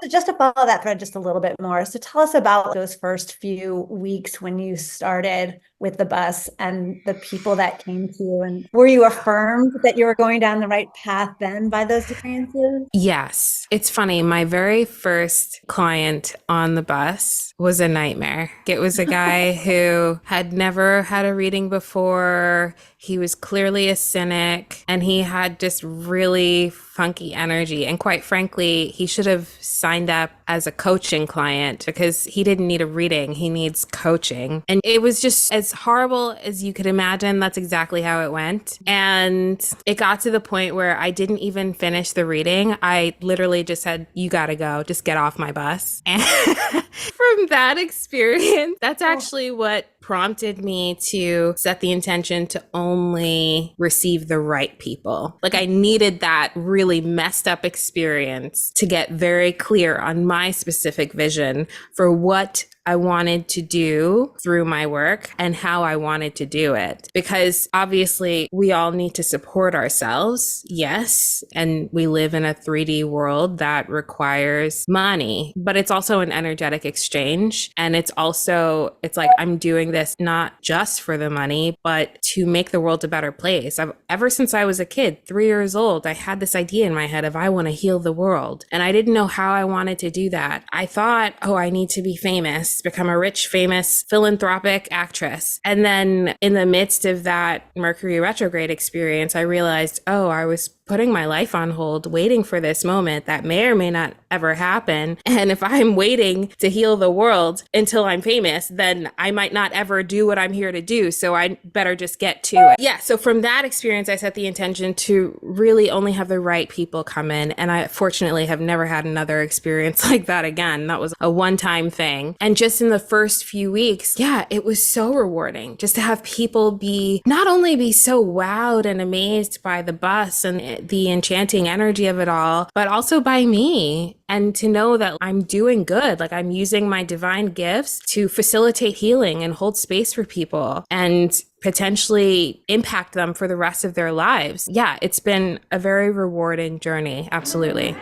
just to follow that thread just a little bit more. So tell us about those first few weeks when you started with the bus and the people that came to you. And were you affirmed that you were going down the right path then by those experiences? Yes. It's funny. My very first client on the bus was a nightmare. It was a guy who had never had a reading before. He was clearly a cynic and he had just really funky energy. And quite frankly, he should have signed up as a coaching client because he didn't need a reading. He needs coaching. And it was just as horrible as you could imagine. That's exactly how it went. And it got to the point where I didn't even finish the reading. I literally just said, you gotta go, just get off my bus. And from that experience, that's actually what prompted me to set the intention to only receive the right people. Like I needed that really messed up experience to get very clear on my specific vision for what I wanted to do through my work and how I wanted to do it. Because obviously we all need to support ourselves. Yes. And we live in a 3D world that requires money, but it's also an energetic exchange. And it's like I'm doing this not just for the money, but to make the world a better place. Ever since I was a kid, 3 years old, I had this idea in my head of I want to heal the world. And I didn't know how I wanted to do that. I thought, oh, I need to be famous, become a rich, famous, philanthropic actress. And then in the midst of that Mercury retrograde experience, I realized, oh, I was putting my life on hold, waiting for this moment that may or may not ever happen. And if I'm waiting to heal the world until I'm famous, then I might not ever do what I'm here to do. So I better just get to it. Yeah. So from that experience, I set the intention to really only have the right people come in. And I fortunately have never had another experience like that again. That was a one-time thing. And just in the first few weeks, yeah, it was so rewarding just to have people not only be so wowed and amazed by the bus and the enchanting energy of it all, but also by me. And to know that I'm doing good, like I'm using my divine gifts to facilitate healing and hold space for people and potentially impact them for the rest of their lives. Yeah, it's been a very rewarding journey. Absolutely.